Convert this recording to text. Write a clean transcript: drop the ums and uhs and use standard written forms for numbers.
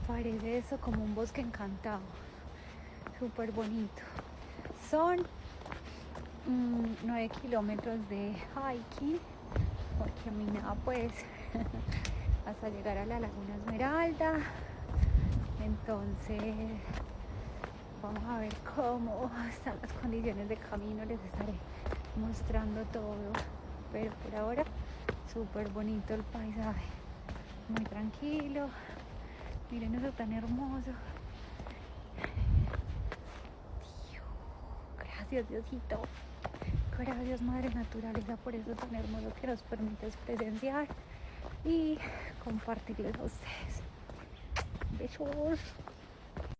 Parece eso como un bosque encantado, súper bonito. Son 9 kilómetros de hiking por caminada pues hasta llegar a la Laguna Esmeralda. Entonces vamos a ver cómo están las condiciones de camino, les estaré mostrando todo, pero por ahora súper bonito el paisaje, muy tranquilo. Miren eso tan hermoso. Gracias Diosito, gracias Madre Naturaleza por eso tan hermoso que nos permites presenciar y compartirles a ustedes. Besos.